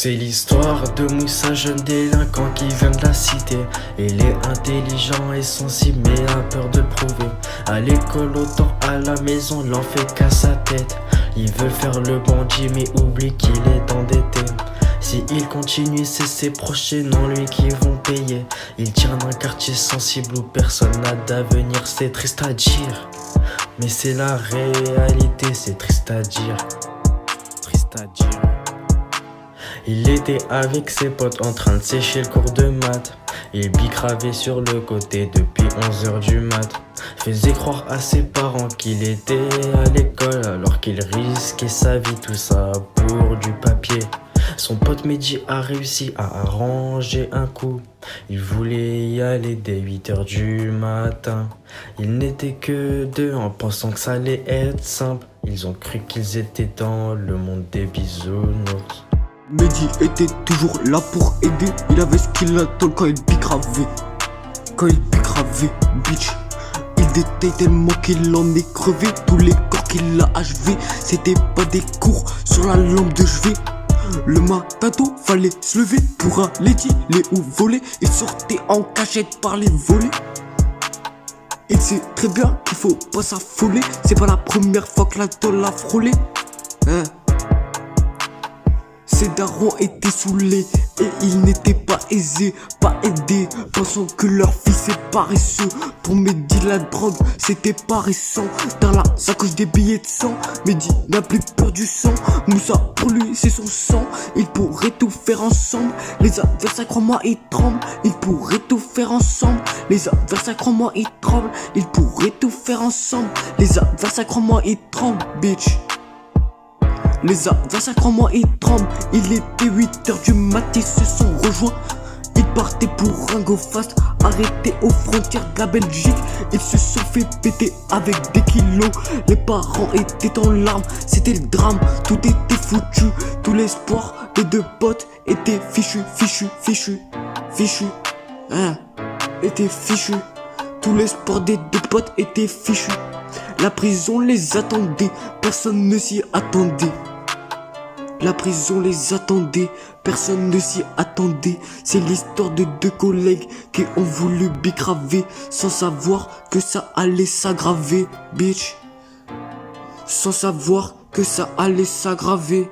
C'est l'histoire de Moussa, jeune délinquant qui vient de la cité. Il est intelligent et sensible mais a peur de le prouver. À l'école autant à la maison, l'en fait qu'à sa tête. Il veut faire le bandit mais oublie qu'il est endetté. Si il continue, c'est ses proches et non lui qui vont payer. Il tire d'un quartier sensible où personne n'a d'avenir. C'est triste à dire, mais c'est la réalité. C'est triste à dire, triste à dire. Il était avec ses potes en train de sécher le cours de maths. Il bicravait sur le côté depuis 11h du mat. Faisait croire à ses parents qu'il était à l'école alors qu'il risquait sa vie, tout ça pour du papier. Son pote Mehdi a réussi à arranger un coup. Il voulait y aller dès 8h du matin. Ils n'étaient que deux en pensant que ça allait être simple. Ils ont cru qu'ils étaient dans le monde des bisounours. Mehdi était toujours là pour aider. Il avait ce qu'il attend quand il bicravait. Quand il bicravait, bitch. Il détaille tellement qu'il en est crevé. Tous les corps qu'il a achevé, c'était pas des cours sur la lampe de chevet. Le matin tôt, fallait se lever pour aller dealer ou voler. Il sortait en cachette par les volets. Il sait très bien qu'il faut pas s'affoler. C'est pas la première fois que la tôle l'a frôlé, hein. Ses darons étaient saoulés et ils n'étaient pas aisés, pas aidés, pensant que leur fils est paresseux. Pour Mehdi la drogue c'était pas récent. Dans la sacoche des billets de sang, Mehdi n'a plus peur du sang. Moussa pour lui c'est son sang. Ils pourraient tout faire ensemble. Les adversaires crois-moi ils tremblent. Ils pourraient tout faire ensemble. Les adversaires crois-moi ils tremblent. Ils pourraient tout faire ensemble. Les adversaires crois-moi ils tremblent, bitch. Les adversaires crois-moi ils tremblent. Il était 8h du mat, ils se sont rejoints. Ils partaient pour un go fast, arrêtés aux frontières de la Belgique. Ils se sont fait péter avec des kilos. Les parents étaient en larmes, c'était le drame. Tout était foutu, tout l'espoir des deux potes était fichu, hein, était fichu. Tout l'espoir des deux potes était fichu. La prison les attendait, personne ne s'y attendait. La prison les attendait, personne ne s'y attendait. C'est l'histoire de deux collègues qui ont voulu bicraver sans savoir que ça allait s'aggraver, bitch. Sans savoir que ça allait s'aggraver.